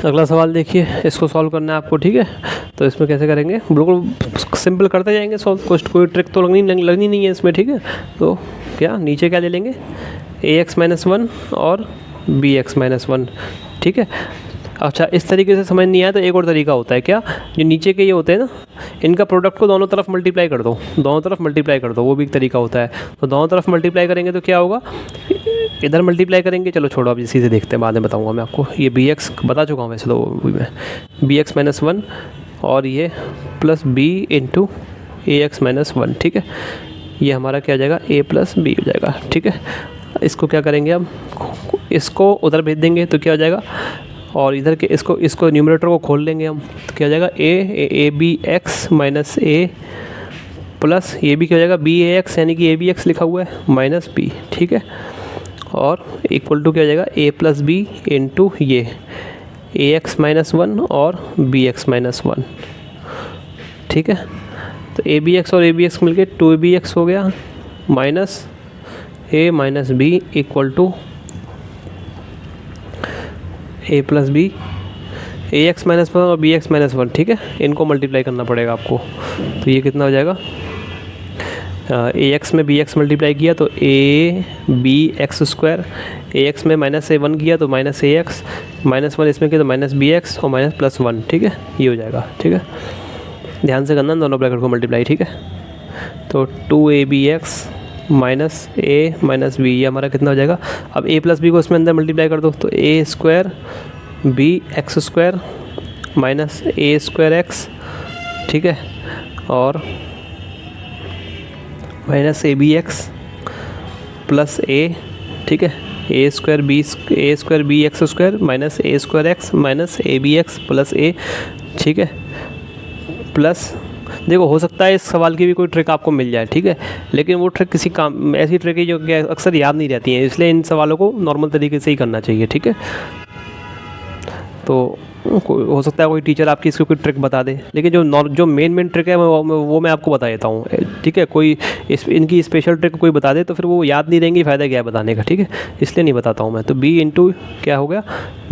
अगला सवाल देखिए, इसको सॉल्व करना है आपको, ठीक है। तो इसमें कैसे करेंगे, बिल्कुल सिंपल करते जाएंगे सॉल्व, कोई ट्रिक तो लगनी नहीं है इसमें, ठीक है। तो क्या नीचे क्या ले लेंगे, ax-1 और bx-1, ठीक है। अच्छा, इस तरीके से समझ नहीं आया तो एक और तरीका होता है, क्या, जो नीचे के ये होते हैं ना, इनका प्रोडक्ट को दोनों तरफ मल्टीप्लाई कर दो, दोनों तरफ मल्टीप्लाई कर दो, वो भी एक तरीका होता है। तो दोनों तरफ मल्टीप्लाई करेंगे तो क्या होगा, इधर मल्टीप्लाई करेंगे, चलो छोड़ो अब इसी से देखते हैं, बाद में बताऊंगा मैं आपको। ये bx बता चुका हूँ वैसे तो मैं, bx-1 और ये प्लस b इंटू ax-1, ठीक है। ये हमारा क्या हो जाएगा, a प्लस बी हो जाएगा, ठीक है। इसको क्या करेंगे, अब इसको उधर भेज देंगे तो क्या हो जाएगा, और इधर के इसको न्यूमरेटर को खोल लेंगे हम, तो क्या हो जाएगा, a B x minus a plus ये भी क्या हो जाएगा, बी ए एक्स, यानी कि ए बी एक्स लिखा हुआ है माइनस बी, ठीक है। और इक्वल टू क्या हो जाएगा, ए प्लस बी इंटू ये ax-1 और bx-1, ठीक है। तो ए बी एक्स और ए बी एक्स मिल के 2abx हो गया, minus a minus b equal to a plus b, ax-1 और bx-1, ठीक है। इनको मल्टीप्लाई करना पड़ेगा आपको, तो ये कितना हो जाएगा, ax में bx मल्टीप्लाई किया तो a b x square, ax में माइनस a1 किया तो माइनस ax, -1 इसमें किया तो माइनस bx और माइनस प्लस 1, ठीक है। ये हो जाएगा, ठीक है। ध्यान से करना दोनों ब्रैकेट को मल्टीप्लाई, ठीक है। तो 2abx minus a minus b, ये हमारा कितना हो जाएगा। अब a प्लस बी को इसमें अंदर मल्टीप्लाई कर दो तो a square b x square minus a square x, ठीक है, और minus A B X plus A, ठीक है, A square B X square minus A square X minus A B X plus A, ठीक है। प्लस देखो, हो सकता है इस सवाल की भी कोई ट्रिक आपको मिल जाए, ठीक है, लेकिन वो ट्रिक किसी काम, ऐसी ट्रिक है जो कि अक्सर याद नहीं रहती हैं, इसलिए इन सवालों को नॉर्मल तरीके से ही करना चाहिए, ठीक है। तो हो सकता है कोई टीचर आपकी इसकी कोई ट्रिक बता दे, लेकिन जो मेन ट्रिक है वो मैं आपको बता देता हूँ, ठीक है। कोई इनकी स्पेशल ट्रिक कोई बता दे तो फिर वो याद नहीं रहेंगी, फ़ायदा क्या है बताने का, ठीक है, इसलिए नहीं बताता हूँ मैं। तो b इंटू क्या हो गया,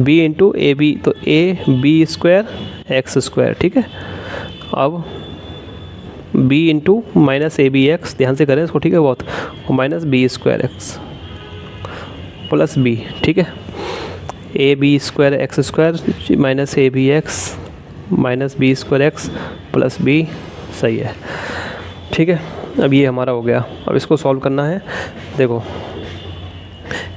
b इंटू ए बी, तो a B square x square, ठीक है। अब b into minus A B x, ध्यान से करें इसको, ठीक है, बहुत, और minus b square x plus b, ठीक है, a B square x square minus A B x minus b square x plus b, सही है, ठीक है। अब ये हमारा हो गया, अब इसको सॉल्व करना है। देखो,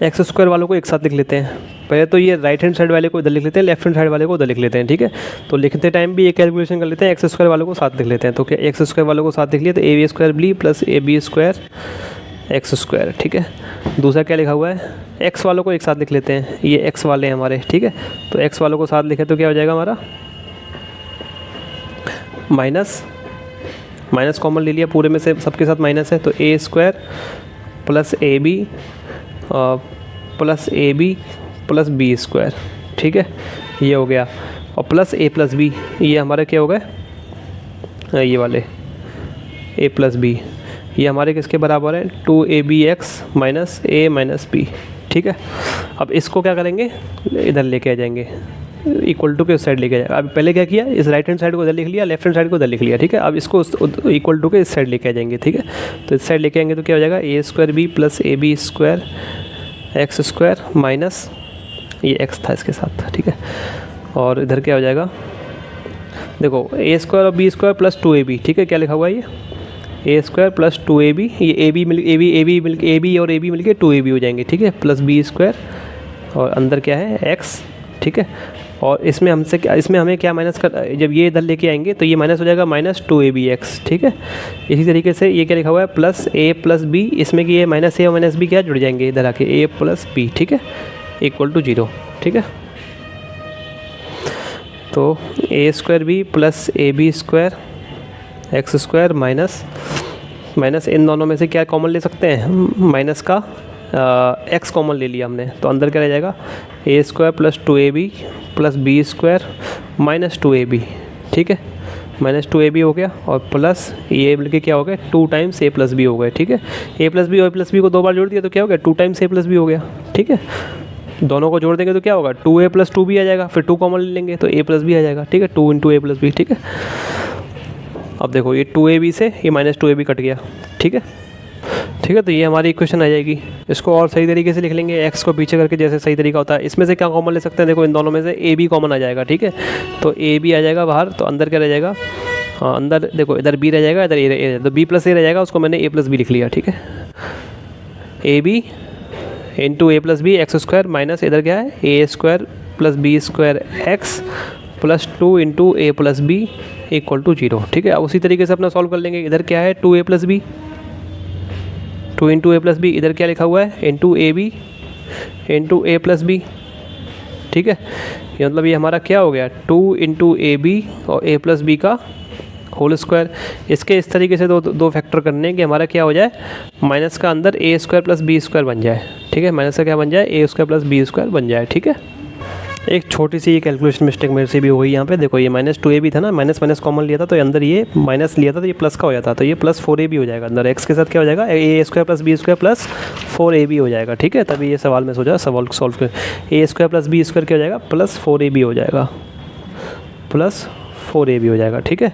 एक्स स्क्वायर वालों को एक साथ लिख लेते हैं, पहले तो ये राइट हैंड साइड वाले को इधर लिख लेते हैं, लेफ्ट हैंड साइड वाले को उधर लिख लेते हैं, ठीक है। तो लिखते टाइम भी ये कैलकुलेशन कर लेते हैं, एक्स स्क्वायर वालों को साथ लिख लेते हैं। तो क्या, एक्स स्क्वायर वालों को साथ लिख लिया तो a B square B plus A B square x square, ठीक है। दूसरा क्या लिखा हुआ है, एक्स वालों को एक साथ लिख लेते हैं, ये एक्स वाले हैं हमारे, ठीक है। तो एक्स वालों को साथ लिखे तो क्या हो जाएगा हमारा, माइनस कॉमन ले लिया, पूरे में से सबके साथ माइनस है, तो A square plus A B plus B square, ठीक है, ये हो गया। और प्लस ए प्लस बी, ये हमारे क्या हो गए, ये वाले ए प्लस बी, ये हमारे किसके बराबर है, 2abx minus a minus B, ठीक है। अब इसको क्या करेंगे, इधर लेके आ जाएंगे, इक्वल टू के उस साइड लेके आ जाएगा। अब पहले क्या किया, इस राइट हैंड साइड को इधर लिख लिया, लेफ्ट हैंड साइड को इधर लिख लिया, ठीक है। अब इसको इक्वल टू के इस साइड लेके आ जाएंगे, ठीक है। तो इस साइड लेके आएंगे तो क्या हो जाएगा, A square B plus A B square x square minus, ये एक्स था इसके साथ, ठीक है। और इधर क्या हो जाएगा, देखो, ए स्क्वायर और बी स्क्वायर प्लस 2ab, ठीक है, क्या लिखा हुआ है, ये ए स्क्वायर प्लस 2ab, ये ए बी और ए बी मिल के 2ab हो जाएंगे, ठीक है, प्लस बी स्क्वायर, और अंदर क्या है, एक्स, ठीक है। और इसमें हमें क्या माइनस कर, जब ये इधर लेके आएंगे तो ये माइनस हो जाएगा माइनस 2abx, ठीक है। इसी तरीके से ये क्या लिखा हुआ है, प्लस ए प्लस बी, इसमें कि ये माइनस ए और माइनस बी क्या जुड़ जाएंगे इधर आके, ए प्लस बी, ठीक है, इक्वल टू 0, ठीक है। तो A square B plus A B square x square minus इन दोनों में से क्या कॉमन ले सकते हैं, माइनस का एक्स कॉमन ले लिया हमने, तो अंदर क्या रह जाएगा, A square plus 2ab plus B square minus 2ab, ठीक है, माइनस 2ab हो गया, और प्लस ये मिलके क्या हो गया, 2 टाइम्स ए प्लस बी हो गए, ठीक है। ए प्लस बी और प्लस बी को 2 बार जोड़ दिया तो क्या हो गया, 2 टाइम्स ए प्लस बी हो गया, ठीक है। दोनों को जोड़ देंगे तो क्या होगा, 2a + 2b आ जाएगा, फिर 2 कॉमन ले लेंगे तो a + b आ जाएगा, ठीक है, 2 × a + b, ठीक है। अब देखो ये 2ab से ये -2ab कट गया, ठीक है, ठीक है। तो ये हमारी इक्वेशन आ जाएगी। इसको और सही तरीके से लिख लेंगे, x को पीछे करके जैसे सही तरीका होता है। इसमें से क्या कॉमन ले सकते हैं, देखो इन दोनों में से a b कॉमन आ जाएगा, ठीक है। तो a b आ जाएगा बाहर, तो अंदर क्या रह जाएगा, हाँ अंदर देखो इधर b रह जाएगा, इधर a, तो b + a रह जाएगा, उसको मैंने a + b लिख लिया, ठीक है। ab × a + b x² minus इधर क्या है a² + b² x + 2 × a + b = 0, ठीक है। अब उसी तरीके से अपना सॉल्व कर लेंगे। इधर क्या है 2a + b, 2 × a + b, इधर क्या लिखा हुआ है ab × a + b, ठीक है। ये मतलब ये हमारा क्या हो गया 2 × ab और a + b का होल स्क्वायर। इसके इस तरीके से दो फैक्टर करने कि हमारा क्या हो जाए, माइनस का अंदर a² + b² बन जाए, ठीक है। माइनस का क्या बन जाए, a² + b² बन जाए, ठीक है। एक छोटी सी कैलकुलेशन मिस्टेक मेरे से भी हो गई यहाँ पे। देखो ये -2ab था ना, माइनस कॉमन लिया था तो अंदर ये माइनस लिया था तो ये प्लस का हो जाता, तो ये +4ab हो जाएगा अंदर। x के साथ क्या हो जाएगा a² + b² + 4ab हो जाएगा, ठीक है। तभी ये सवाल में सोचा सवाल सॉल्व कर, a² + b² क्या हो जाएगा +4ab हो जाएगा, +4ab हो जाएगा, ठीक है।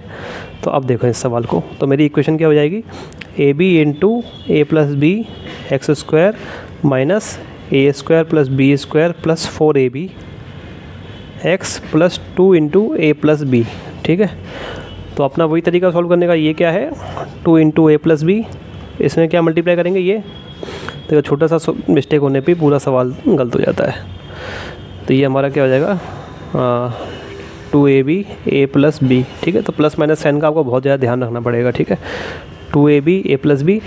तो अब देखो इस सवाल को, तो मेरी इक्वेशन क्या हो जाएगी ab × a + b x² minus a² + b² + 4ab x + 2 × a + b, ठीक है। तो अपना वही तरीका सॉल्व करने का, ये क्या है 2 × a + b, इसमें क्या मल्टीप्लाई करेंगे, ये देखो छोटा सा मिस्टेक होने पे पूरा सवाल गलत हो जाता है। तो ये हमारा क्या हो जाएगा 2ab a + b, ठीक है। तो प्लस माइनस साइन का आपको बहुत ज़्यादा ध्यान रखना पड़ेगा, ठीक है। 2ab a + b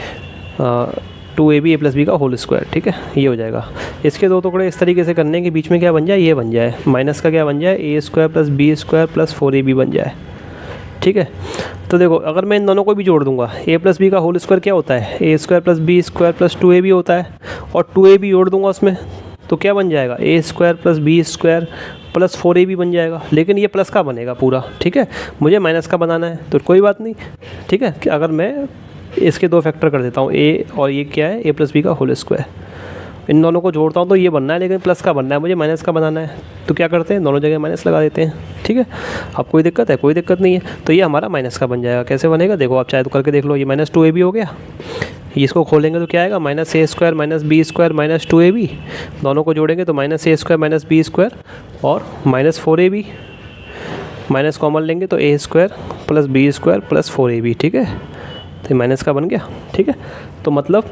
2ab a + b का होल स्क्वायर, ठीक है, ये हो जाएगा। इसके दो टुकड़े इस तरीके से करने के बीच में क्या बन जाए, ये बन जाए माइनस का क्या बन जाए a² + b² + 4ab बन जाए, ठीक है। तो देखो अगर मैं इन दोनों को भी जोड़ दूंगा, a + b का होल स्क्वायर क्या होता है a² + b² + 2ab होता है, और 2ab जोड़ दूंगा उसमें तो क्या बन जाएगा a² + b² + 4ab बन जाएगा। लेकिन ये प्लस का बनेगा पूरा, ठीक है, मुझे माइनस का बनाना है तो कोई बात नहीं, ठीक है। कि अगर मैं इसके दो फैक्टर कर देता हूँ a और ये क्या है a + b का होल स्क्वायर, इन दोनों को जोड़ता हूँ तो ये बनना है, लेकिन प्लस का बनना है, मुझे माइनस का बनाना है, तो क्या करते हैं दोनों जगह माइनस लगा देते हैं, ठीक है। अब कोई दिक्कत है, कोई दिक्कत नहीं है। तो ये हमारा माइनस का बन जाएगा। कैसे बनेगा देखो आप चाहे तो करके देख लो। ये -2ab हो गया, इसको खोलेंगे तो क्या आएगा -a² - b² - 2ab, दोनों को जोड़ेंगे तो -a² - b² और -4ab, माइनस कॉमन लेंगे तो a² + b² + 4ab, ठीक है। तो माइनस का बन गया, ठीक है। तो मतलब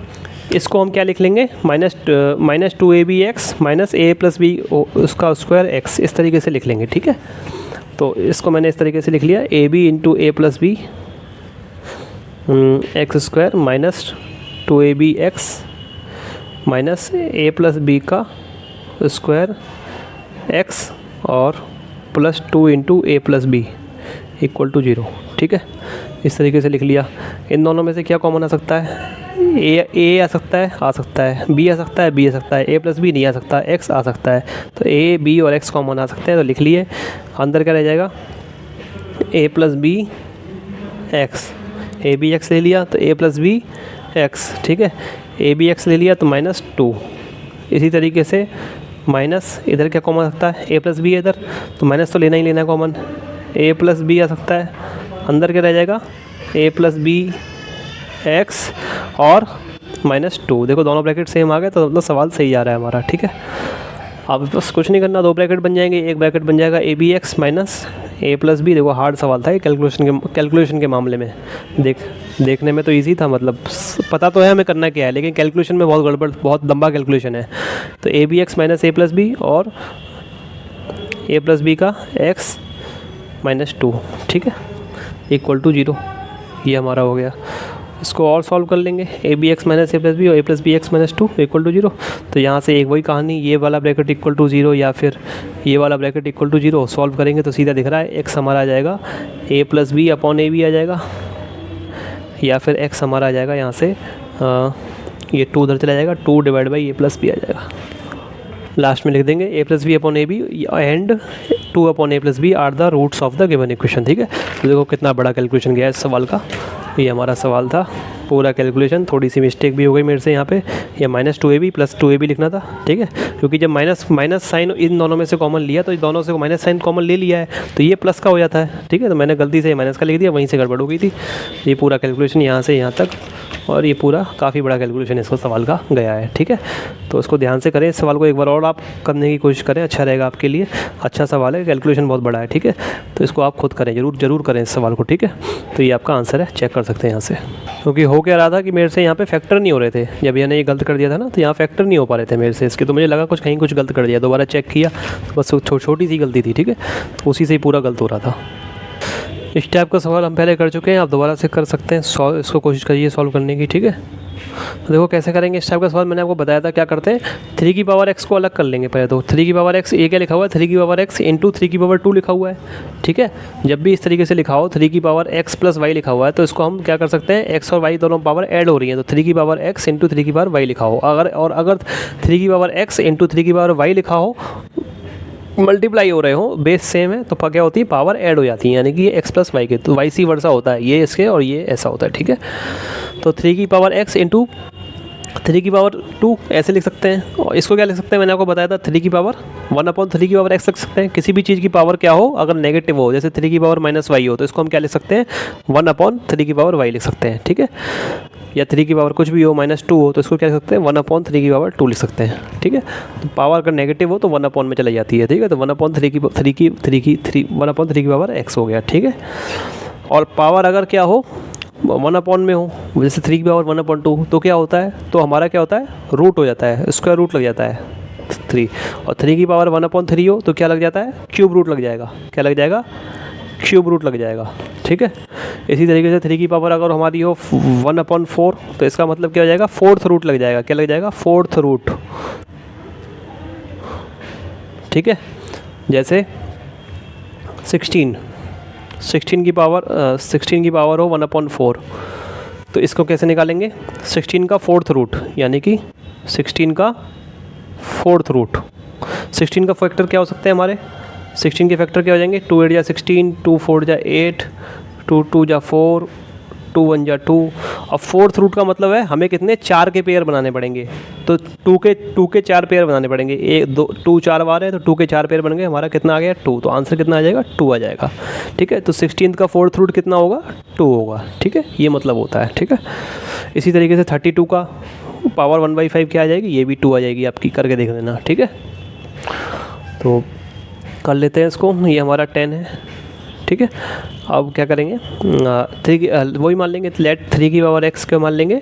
इसको हम क्या लिख लेंगे -2abx - a + b उसका स्क्वायर x, इस तरीके से लिख लेंगे, ठीक है। तो इसको मैंने इस तरीके से लिख लिया ab × a + b x² minus 2abx minus a + b का स्क्वायर x और +2 × a + b = 0, ठीक है। इस तरीके से लिख लिया। इन दोनों में से क्या कॉमन आ सकता है, a आ सकता है, b आ सकता है, b आ सकता है, a + b नहीं आ सकता, x आ सकता है। तो a, b और x कॉमन आ सकते हैं, तो लिख लिए। अंदर क्या रह जाएगा a + b x, a b x ले लिया तो a + b x, ठीक है। a b x ले लिया तो -2। इसी तरीके से माइनस इधर क्या कॉमन आ सकता है a + b है इधर, तो माइनस तो लेना ही लेना है कॉमन, a + b आ सकता है। अंदर क्या रह जाएगा a + b x और -2। देखो दोनों ब्रैकेट सेम आ गए, तो मतलब सवाल सही आ रहा है हमारा, ठीक है। अब बस कुछ नहीं करना, दो ब्रैकेट बन जाएंगे, एक ब्रैकेट बन जाएगा abx - a + b। देखो हार्ड सवाल था ये कैलकुलेशन के मामले में, देखने में तो इजी था, मतलब पता तो है हमें करना क्या है, लेकिन कैलकुलेशन में बहुत गड़बड़, बहुत लंबा कैलकुलेशन है। तो abx - a + b और a + b का x -2, ठीक है, = 0। ये हमारा हो गया। इसको और सॉल्व कर लेंगे abx - a + b और a + bx - 2 = 0। तो यहाँ से एक वही कहानी, ये वाला ब्रैकेट = 0 या फिर ये वाला ब्रैकेट = 0 सॉल्व करेंगे तो सीधा दिख रहा है x हमारा आ जाएगा a + b / ab आ जाएगा, या फिर x हमारा आ जाएगा यहाँ से ये 2 उधर चला जाएगा, 2 / a + b आ जाएगा। लास्ट में लिख देंगे a + b / ab and 2 / a + b are the roots of the given equation, ठीक है। तो देखो कितना बड़ा कैलकुलेशन गया इस सवाल का, ये हमारा सवाल था। पूरा कैलकुलेशन। थोड़ी सी मिस्टेक भी हो गई मेरे से यहाँ पे, ये -2ab + 2ab लिखना था, ठीक है, क्योंकि जब माइनस साइन इन दोनों में से कॉमन लिया तो इन दोनों से माइनस साइन कॉमन ले लिया है तो ये प्लस का हो जाता है, ठीक है, तो मैंने गलती से माइनस का लिख दिया, वहीं से गड़बड़ हो गई थी। ये पूरा कैलकुलेशन यहाँ से यहाँ तक, और ये पूरा काफ़ी बड़ा कैलकुलेशन इसको सवाल का गया है, ठीक है। तो इसको ध्यान से करें, इस सवाल को एक बार और आप करने की कोशिश करें, अच्छा रहेगा आपके लिए। अच्छा सवाल है, कैलकुलेशन बहुत बड़ा है, ठीक है, तो इसको आप खुद करें, जरूर करें इस सवाल को, ठीक है। तो ये आपका आंसर है, चेक कर सकते हैं यहाँ से। क्योंकि हो क्या रहा था कि मेरे से यहाँ पे फैक्टर नहीं हो रहे थे, जब मैंने ये गलत कर दिया था ना, तो यहाँ फैक्टर नहीं हो पा रहे थे मेरे से इसके, तो मुझे लगा कहीं कुछ गलत कर दिया, दोबारा चेक किया तो बस छोटी सी गलती थी, ठीक है, तो उसी से ही पूरा गलत हो रहा था। इस टाइप का सवाल हम पहले कर चुके हैं, आप दोबारा से कर सकते हैं, इसको कोशिश करिए सॉल्व करने की, ठीक है। तो देखो कैसे करेंगे इस टाइप का सवाल, मैंने आपको बताया था क्या करते हैं, 3 की पावर x को अलग कर लेंगे पहले। तो 3 की पावर x, ये क्या लिखा हुआ है, 3 की पावर x इंटू 3 की पावर 2 लिखा हुआ है, ठीक है। जब भी इस तरीके से लिखा हो 3 की पावर x + y लिखा हुआ है, तो इसको हम क्या कर सकते हैं, x और y दोनों पावर ऐड हो रही है, तो 3 की पावर x इंटू 3 की पावर y लिखा हो। अगर 3 की पावर x इंटू 3 की पावर y लिखा हो, मल्टीप्लाई हो रहे हो, बेस सेम है, तो क्या होती है, पावर ऐड हो जाती है, यानी कि ये x + y के, तो वाइसी वर्सा होता है, ये इसके और ये ऐसा होता है, ठीक है। तो 3 की पावर x इंटू 3 की पावर 2 ऐसे लिख सकते हैं, और इसको क्या लिख सकते हैं, मैंने आपको बताया था 3 की पावर 1/3 की पावर x लिख सकते हैं। किसी भी चीज़ की पावर क्या हो, अगर नेगेटिव हो, जैसे 3 की पावर -y हो, तो इसको हम क्या लिख सकते हैं, 1/3 की पावर y लिख सकते हैं, ठीक है। या 3 की पावर कुछ भी हो, -2 हो, तो इसको क्या लिख सकते हैं, 1/3 की पावर 2 लिख सकते हैं, ठीक है। तो पावर अगर नेगेटिव हो तो 1/3 में चली जाती है, ठीक है, तो 1/3 की 1/3 की पावर x हो गया, ठीक है। और पावर अगर क्या हो, 1/, में हो, जैसे 3 की पावर 1/2, तो क्या होता है, तो हमारा क्या होता है, रूट हो जाता है, स्क्वायर रूट लग जाता है 3, और 3 की पावर 1/3 हो तो क्या लग जाता है, क्यूब रूट लग जाएगा, क्या लग जाएगा, क्यूब रूट लग जाएगा, ठीक है। इसी तरीके से 3 की पावर अगर हमारी हो 1/4, तो इसका मतलब क्या हो जाएगा, 4th रूट लग जाएगा, क्या लग जाएगा, 4th रूट, ठीक है। जैसे 16 की पावर हो 1/4, तो इसको कैसे निकालेंगे, 16 का 4th रूट, यानी कि 16 का 4th रूट। 16 का फैक्टर क्या हो सकते हैं हमारे, 16 के फैक्टर क्या हो जाएंगे, 2 8 जा 16, 2 4 जा 8, 2 2 जा 4, 2 1 जा 2। अब 4th रूट का मतलब है हमें कितने, 4 के पेयर बनाने पड़ेंगे, तो 2 के 4 पेयर बनाने पड़ेंगे, 1 2 2 4 बार है, तो 2 के 4 पेयर बन गए, हमारा कितना आ गया, 2, तो आंसर कितना आ जाएगा, 2 आ जाएगा, ठीक है। तो 16 का 4th रूट कितना होगा, 2 होगा, ठीक है, ये मतलब होता है, ठीक है। इसी तरीके से 32 का पावर 1/5 क्या आ जाएगी, ये भी 2 आ जाएगी, आपकी करके देख लेना, ठीक है। तो कर लेते हैं इसको, ये हमारा 10 है, ठीक है। अब क्या करेंगे, 3 वही मान लेंगे, लेट 3 की पावर x को मान लेंगे,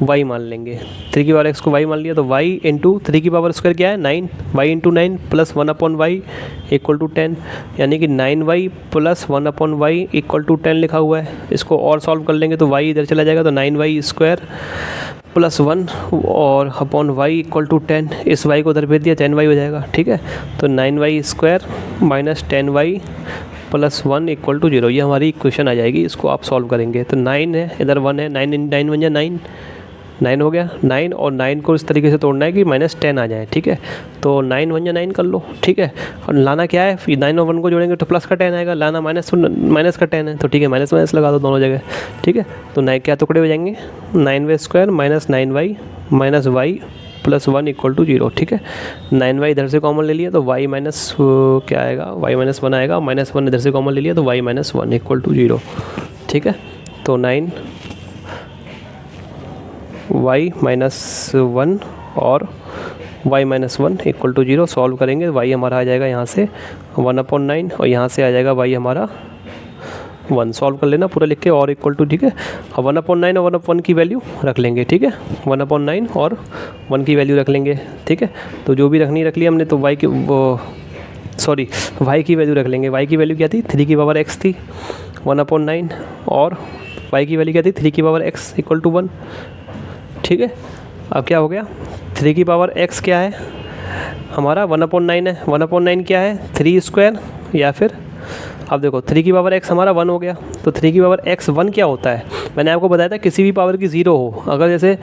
y मान लेंगे, 3 की पावर x को y मान लिया, तो y इंटू 3 की पावर स्क्वायर क्या है, 9, y इंटू 9 प्लस 1/y = 10, यानी कि 9y प्लस 1/y = 10 लिखा हुआ है। इसको और सॉल्व कर लेंगे तो y इधर चला जाएगा, तो 9y² प्लस 1 और y = 10, इस y को उधर भेज दिया, 10y हो जाएगा, ठीक है। तो 9y² माइनस 10y प्लस 1 = 0, ये हमारी इक्वेशन आ जाएगी। इसको आप सॉल्व करेंगे तो 9 है, इधर 1 है, 9 1 जा 9, 9 हो गया, 9 और 9 को इस तरीके से तोड़ना है कि -10 आ जाए, ठीक है। तो 9 1 जा 9 कर लो, ठीक है। और लाना क्या है, फिर 9 और 1 को जोड़ेंगे तो प्लस का 10 आएगा, लाना माइनस का 10 है, तो ठीक है, माइनस लगा दो दोनों जगह, ठीक है। तो 9 क्या टुकड़े हो जाएंगे, 9y² minus 9y minus y plus 1 = 0, ठीक है। 9y इधर से कॉमन ले लिया तो y माइनस क्या आएगा, y - 1 आएगा, -1 इधर से कॉमन ले लिया तो y - 1 = 0, ठीक है। तो 9y - 1 और y - 1 = 0 सॉल्व करेंगे, y हमारा आ जाएगा यहाँ से 1/9 और यहाँ से आ जाएगा y हमारा 1, सॉल्व कर लेना पूरा लिख के, और = ठीक है। अब 1/9 और 1/1 की वैल्यू रख लेंगे, ठीक है, 1/9 और 1 की वैल्यू रख लेंगे, ठीक है। तो जो भी रखनी रख लिया हमने, तो y की वैल्यू रख लेंगे। y की वैल्यू क्या थी, 3 की पावर x थी 1/9, और y की वैल्यू क्या थी, 3 की पावर x = 1, ठीक है। अब क्या हो गया, 3 की पावर x क्या है हमारा, 1/9 है, 1/9 क्या है, 3² या फिर, अब देखो 3 की पावर x हमारा 1 हो गया, तो 3 की पावर x 1 क्या होता है, मैंने आपको बताया था किसी भी पावर की 0 हो, अगर जैसे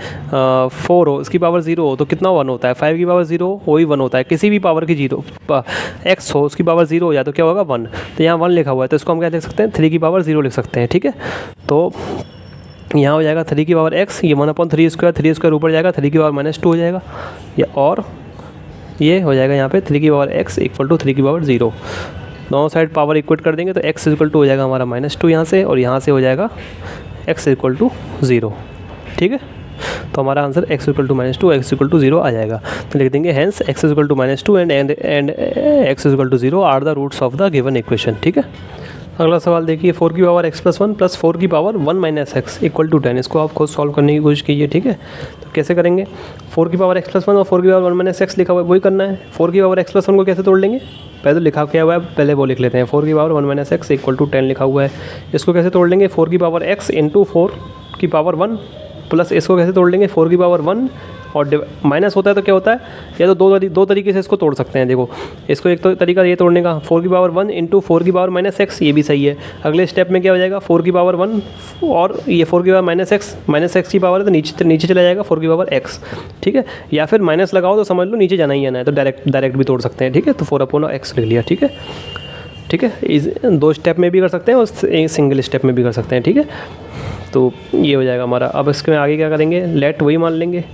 4 हो, इसकी पावर 0 हो तो कितना 1 होता है, 5 की पावर 0 हो वही 1 होता है, किसी भी पावर की 0 x हो उसकी पावर 0 हो जाए तो क्या होगा 1, तो यहाँ 1 लिखा हुआ है, तो इसको हम क्या लिख सकते हैं, 3 की पावर 0 लिख सकते हैं, ठीक है। तो यहाँ हो जाएगा 3 की पावर x, ये 1/3 स्क्वायर, 3 स्क्वायर ऊपर जाएगा, 3 की पावर -2 हो जाएगा, या और ये हो जाएगा यहाँ पे 3 की पावर x इक्वल टू 3 की पावर 0। दोनों साइड पावर इक्वेट कर देंगे तो x इक्वल टू हो जाएगा हमारा -2 यहाँ से, और यहाँ से हो जाएगा x इक्वल टू 0। ठीक है, तो हमारा answer x equal to -2 x equal to 0 आ जाएगा। तो लिख देंगे hence x equal to -2 and x equal to 0 are the roots of the given equation. ठीक है, अगला सवाल देखिए, 4 की पावर x+1 प्लस 4 की पावर 1 - x इक्वल टू 10। इसको आप खुद सॉल्व करने की कोशिश कीजिए। ठीक है, तो कैसे करेंगे, 4 की पावर x+1 और 4 की पावर 1 - x लिखा हुआ है, वही करना है। 4 की पावर x+1 को कैसे तोड़ लेंगे, पहले तो लिखा क्या हुआ है, पहले वो लिख लेते हैं। 4 की पावर 1 - x इक्वल टू 10 लिखा हुआ है, इसको कैसे तोड़ लेंगे, 4 की पावर x इंटू 4 की पावर 1 प्लस इसको कैसे तोड़ लेंगे, 4 की पावर 1 और माइनस होता है तो क्या होता है, या तो दो तरीके से इसको तोड़ सकते हैं। देखो, इसको एक तो तरीका ये तोड़ने का, 4 की पावर 1 इंटू 4 की पावर -x, ये भी सही है। अगले स्टेप में क्या हो जाएगा, 4 की पावर 1 और ये 4 की पावर -x की पावर है तो नीचे चला जाएगा 4 की पावर x। ठीक है, या फिर माइनस लगाओ तो समझ लो नीचे जाना ही जाना है, तो डायरेक्ट भी तोड़ सकते हैं। ठीक है, तो 4/x लिख लिया। ठीक है, ठीक है, इस 2 स्टेप में भी कर सकते हैं और एक सिंगल स्टेप में भी कर सकते हैं। ठीक है, तो ये हो जाएगा हमारा। अब इसके आगे क्या करेंगे, लेट वही मान लेंगे,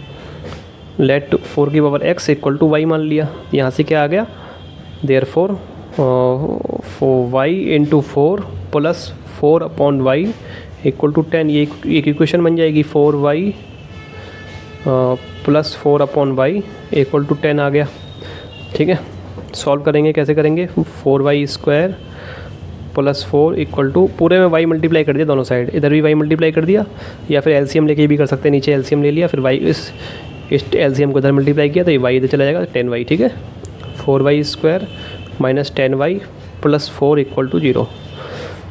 लेट 4 की power x equal to y मान लिया। यहाँ से क्या आ गया, therefore y into 4 plus 4/y equal to 10। ये एक इक्वेशन बन जाएगी, 4y plus 4/y equal to 10 आ गया। ठीक है, सॉल्व करेंगे, कैसे करेंगे, 4y² प्लस 4 इक्वल टू, पूरे में y मल्टीप्लाई कर दिया दोनों साइड, इधर भी y मल्टीप्लाई कर दिया, या फिर एलसीएम लेके भी कर सकते हैं, नीचे एलसीएम ले लिया, फिर y इस एलसीएम को इधर मल्टीप्लाई किया तो ये y इधर चला जाएगा, 10y। ठीक है, 4y² minus 10y plus 4 equal to 0।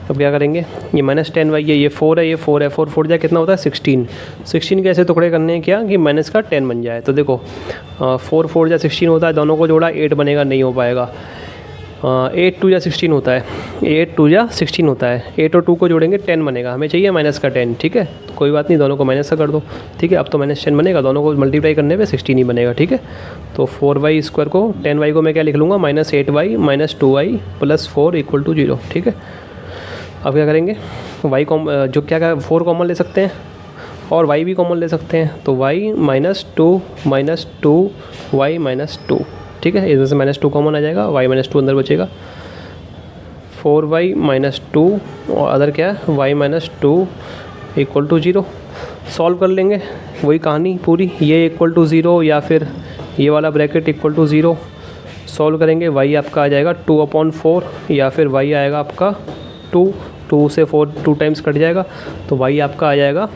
अब क्या करेंगे, ये -10y ये 4 है, ये 4 है, 4 4 जाए कितना होता है 16 के ऐसे टुकड़े करने हैं क्या कि माइनस का 10 बन जाए। तो देखो 4 4 जा 16 होता है, दोनों को जोड़ा 8 बनेगा, नहीं हो पाएगा। 8 2 जा 16 होता है, 8 2 जा 16 होता है, 8 और 2 को जोड़ेंगे 10 बनेगा, हमें चाहिए माइनस का 10। ठीक है, तो कोई बात नहीं, दोनों को माइनस का कर दो। ठीक है, अब तो -10 बनेगा, दोनों को मल्टीप्लाई करने पे 16 ही बनेगा। ठीक है, तो 4y² को 10y को मैं क्या लिख लूँगा, -8y minus 2y plus 4 equal to 0। ठीक है, अब क्या करेंगे, y जो क्या 4 कॉमन ले सकते हैं और y भी कॉमन ले सकते हैं, तो y -2 y -2। ठीक है, इसमें से -2 कॉमन आ जाएगा, y -2 अंदर बचेगा, 4y -2 और अदर क्या है y -2 इक्वल टू 0। सॉल्व कर लेंगे, वही कहानी पूरी, ये इक्वल टू 0 या फिर ये वाला ब्रैकेट इक्वल टू 0। सॉल्व करेंगे, y आपका आ जाएगा 2/4 या फिर y आएगा आपका 2 से 4 2 टाइम्स कट जाएगा, तो y आपका आ जाएगा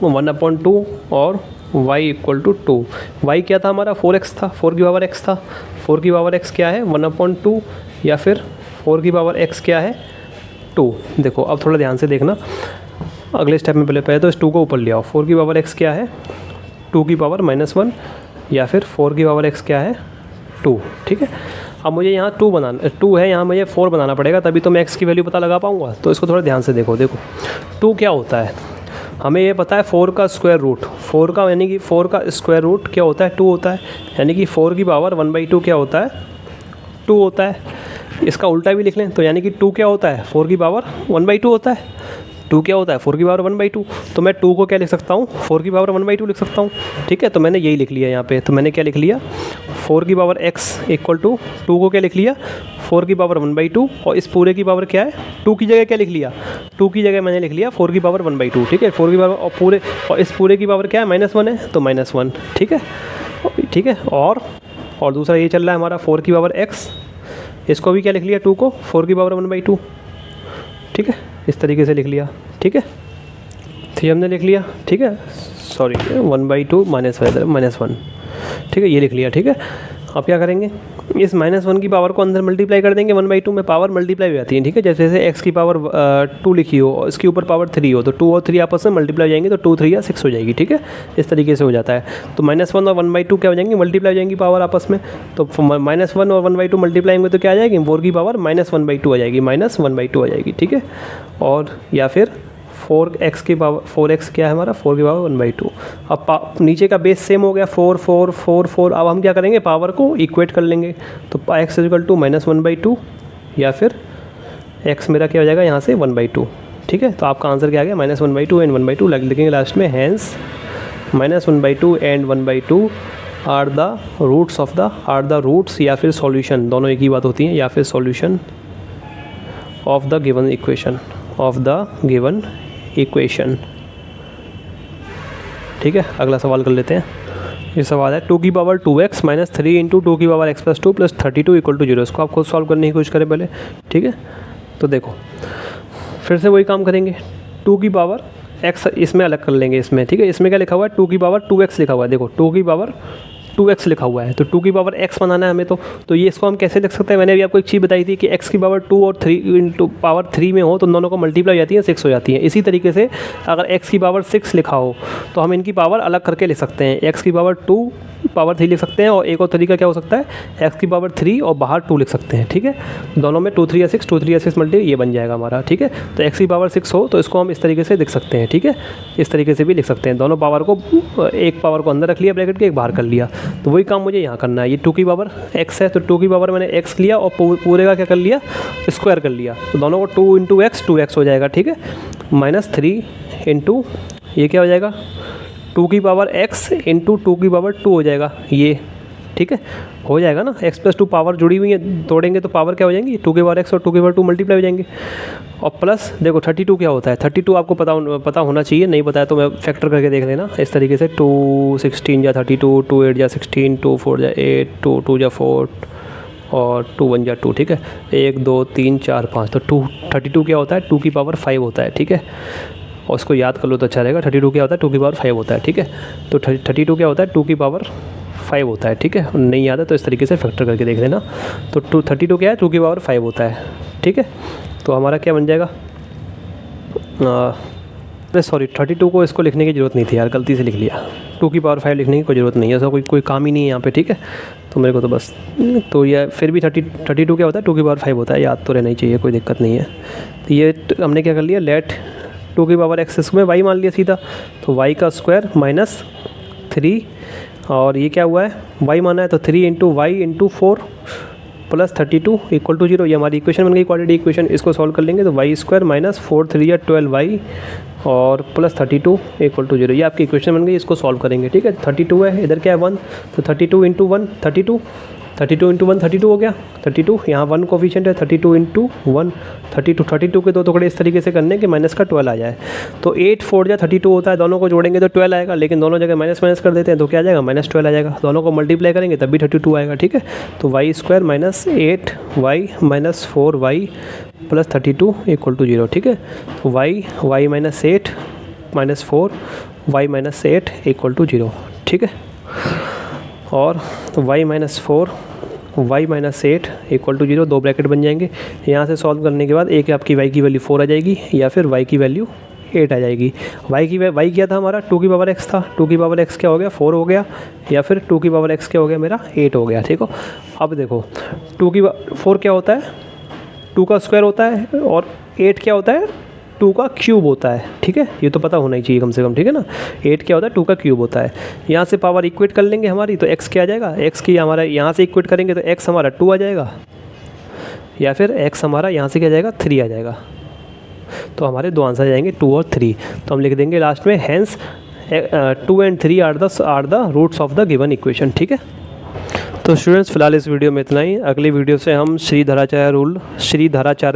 1/2 और y इक्वल टू 2। y क्या था हमारा, 4x था, 4 की पावर x था, 4 की पावर x क्या है 1/2 या फिर 4 की पावर x क्या है 2। देखो अब थोड़ा ध्यान से देखना, अगले स्टेप में पहले तो इस 2 को ऊपर ले आओ, 4 की पावर x क्या है 2 की पावर -1 या फिर 4 की पावर x क्या है 2। ठीक है, अब मुझे यहाँ 2 है, यहाँ मुझे 4 बनाना पड़ेगा, तभी तो मैं x की वैल्यू पता लगा पाऊँगा। तो इसको थोड़ा ध्यान से देखो, 2 क्या होता है, हमें ये पता है 4 का स्क्वायर रूट, 4 का यानी कि 4 का स्क्वायर रूट क्या होता है 2 होता है, यानी कि 4 की पावर 1/2 क्या होता है 2 होता है। इसका उल्टा भी लिख लें तो यानी कि 2 क्या होता है 4 की पावर 1/2 होता है, 2 क्या होता है 4 की पावर 1/2। तो मैं 2 को क्या लिख सकता हूँ 4 की पावर 1/2 लिख सकता हूँ। ठीक है, तो मैंने यही लिख लिया यहाँ पे, तो मैंने क्या लिख लिया 4 की पावर x इक्वल टू 2 को क्या लिख लिया 4 की पावर 1/2 और इस पूरे की पावर क्या है 2 की जगह क्या लिख लिया 2 की जगह मैंने लिख लिया 4 की पावर 1/2। ठीक है, 4 की पावर और इस पूरे की पावर क्या है -1 है, तो -1। ठीक है, ठीक है, और दूसरा ये चल रहा है हमारा 4 की पावर x, इसको भी क्या लिख लिया 2 को 4 की पावर 1/2। ठीक है, इस तरीके से लिख लिया। ठीक है, 3 हमने लिख लिया। ठीक है, सॉरी 1/2 -1। ठीक है, ये लिख लिया। ठीक है, अब क्या करेंगे, इस -1 की पावर को अंदर मल्टीप्लाई कर देंगे 1/2 में, पावर मल्टीप्लाई हो जाती है। ठीक है, जैसे x की पावर 2 लिखी हो और इसके ऊपर पावर 3 हो, तो 2 और 3 आपस में मल्टीप्लाई हो जाएंगे, तो 2 3 या 6 हो जाएगी। ठीक है, इस तरीके से हो जाता है। तो -1 और 1/2 क्या हो जाएंगे मल्टीप्लाई हो जाएंगी पावर आपस में, तो -1 और 1/2 मल्टीप्लाई होंगे तो क्या आ जाएगी 4 की पावर -1/2 आ जाएगी, -1/2 आ जाएगी। ठीक है, और या फिर 4x की पावर 4x क्या है हमारा 4 की पावर 1/2। अब नीचे का बेस सेम हो गया 4 4 4 4। अब हम क्या करेंगे पावर को इक्वेट कर लेंगे, तो x इक्वल टू -1/2 या फिर x मेरा क्या हो जाएगा यहाँ से 1/2। ठीक है। तो आपका आंसर क्या आ गया, -1/2 एंड 1/2 लिखेंगे लास्ट में, hence -1/2 and 1/2 are the roots या फिर सॉल्यूशन, दोनों एक ही बात होती है, या फिर solution of the given equation, ठीक है। अगला सवाल कर लेते हैं। ये सवाल है 2 की पावर 2x - 3 × 2 की पावर x + 2 + 32 = 0। इसको आप खुद सॉल्व करने की कोशिश करें पहले, ठीक है। तो देखो फिर से वही काम करेंगे, 2 की पावर x इसमें अलग कर लेंगे इसमें, ठीक है। इसमें क्या लिखा हुआ है, 2 की पावर 2x लिखा हुआ है, देखो 2 की पावर 2x लिखा हुआ है, तो 2 की पावर x बनाना है हमें। तो ये इसको हम कैसे लिख सकते हैं, मैंने अभी आपको एक चीज़ बताई थी कि x की पावर 2 और 3 × पावर 3 में हो तो दोनों को मल्टीप्लाई हो जाती है, 6 हो जाती है। इसी तरीके से अगर x की पावर 6 लिखा हो तो हम इनकी पावर अलग करके लिख सकते हैं, x की पावर 2 पावर 3 लिख सकते हैं, और एक और तरीका क्या हो सकता है, x की पावर 3 और बाहर 2 लिख सकते हैं, ठीक है। दोनों में 2 3 या 6, 2 3 या 6 मल्टी ये बन जाएगा हमारा, ठीक है। तो x की पावर 6 हो तो इसको हम इस तरीके से लिख सकते हैं, ठीक है। इस तरीके से भी लिख सकते हैं, दोनों पावर को, एक पावर को अंदर रख लिया ब्रैकेट के, एक बाहर कर लिया। तो वही काम मुझे यहाँ करना है। ये 2 की पावर x है, तो 2 की पावर मैंने x लिया और पूरे का क्या कर लिया, स्क्वायर कर लिया। तो दोनों को 2 × x 2x हो जाएगा, ठीक है। -3 × ये क्या हो जाएगा, 2 की पावर x × 2 की पावर 2 हो जाएगा ये, ठीक है। हो जाएगा ना, x + 2 पावर जुड़ी हुई है, तोड़ेंगे तो पावर क्या हो जाएंगी, 2 की पावर x और 2 की पावर 2 मल्टीप्लाई हो जाएंगे। और प्लस देखो 32 क्या होता है, 32 आपको पता होना चाहिए, नहीं पता है तो मैं फैक्टर करके देख लेना इस तरीके से, 2 16 या 32, 2 8 या 16, 2 4 या 8, 2 2 या 4 और 2 1 या 2, ठीक है। 1 2 3 4 5, तो 32 क्या होता है, 2 की पावर 5 होता है, ठीक है। और उसको याद कर लो तो अच्छा रहेगा, 32 क्या होता है, 2 की पावर 5 होता है, ठीक है। तो 32 क्या होता है, 2 की पावर 5 होता है, ठीक है। नहीं याद है तो इस तरीके से फैक्टर करके देख लेना। तो 32 क्या है, 2 की पावर 5 होता है, ठीक है। तो हमारा क्या बन जाएगा, सॉरी 32 को इसको लिखने की ज़रूरत नहीं थी यार, गलती से लिख लिया, 2 की पावर 5 लिखने की कोई ज़रूरत नहीं है, ऐसा कोई काम ही नहीं है यहाँ पे, ठीक है। तो मेरे को तो बस, तो ये फिर भी 32 क्या होता है, 2 की पावर 5 होता है, याद तो रहना ही चाहिए, कोई दिक्कत नहीं है। तो ये हमने क्या कर लिया, लेट 2 की पावर x इसमें y मान लिया सीधा, तो y का स्क्वायर -3, और ये क्या हुआ है, y माना है तो 3 × y × 4 + 32 = 0। ये हमारी इक्वेशन बन गई, क्वाड्रेटिक इक्वेशन। इसको सॉल्व कर लेंगे तो y² -4 3 या 12y और +32 = 0। ये आपकी इक्वेशन बन गई, इसको सॉल्व करेंगे, ठीक है। 32 है, इधर क्या है 1, तो 32 × 1 32 × 1 32 हो गया, 32 यहाँ 1 कोफिशिएंट है, 32 × 1 32 के दो टुकड़े इस तरीके से करने के माइनस का 12 आ जाए। तो 8 4 या 32 होता है, दोनों को जोड़ेंगे तो 12 आएगा, लेकिन दोनों जगह माइनस कर देते हैं तो क्या आ जाएगा, -12 आ जाएगा। दोनों को मल्टीप्लाई करेंगे तब भी 32 आएगा, ठीक है। तो y² -8y -4y + 32 = 0, ठीक है। तो y -8 -4 y -8 = 0, ठीक है। और y -4 y -8 = 0, 2 ब्रैकेट बन जाएंगे। यहाँ से सॉल्व करने के बाद एक आपकी y की वैल्यू 4 आ जाएगी, या फिर y की वैल्यू 8 आ जाएगी। y क्या था हमारा, 2 की पावर x था, 2 की पावर x क्या हो गया, 4 हो गया, या फिर 2 की पावर x क्या हो गया मेरा, 8 हो गया, ठीक हो। अब देखो 4 क्या होता है, 2 का स्क्वायर होता है, और 8 क्या होता है, 2 का क्यूब होता है, ठीक है। ये तो पता होना ही चाहिए कम से कम, ठीक है ना। 8 क्या होता है, 2 का क्यूब होता है। यहाँ से पावर इक्वेट कर लेंगे हमारी, तो x क्या आ जाएगा, x की हमारा यहाँ से इक्वेट करेंगे तो x हमारा 2 आ जाएगा, या फिर x हमारा यहाँ से क्या आ जाएगा, 3 आ जाएगा। तो हमारे 2 आंसर आ जाएंगे, 2 और 3। तो हम लिख देंगे लास्ट में, hence 2 and 3 are the roots of the given equation, ठीक है। तो स्टूडेंट्स फिलहाल इस वीडियो में इतना ही। अगली वीडियो से हम श्रीधराचार्य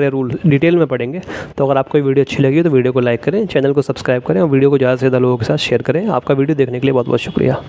रूल डिटेल में पढ़ेंगे। तो अगर आपको ये वीडियो अच्छी लगी तो वीडियो को लाइक करें, चैनल को सब्सक्राइब करें और वीडियो को ज़्यादा से ज़्यादा लोगों के साथ शेयर करें। आपका वीडियो देखने के लिए बहुत बहुत शुक्रिया।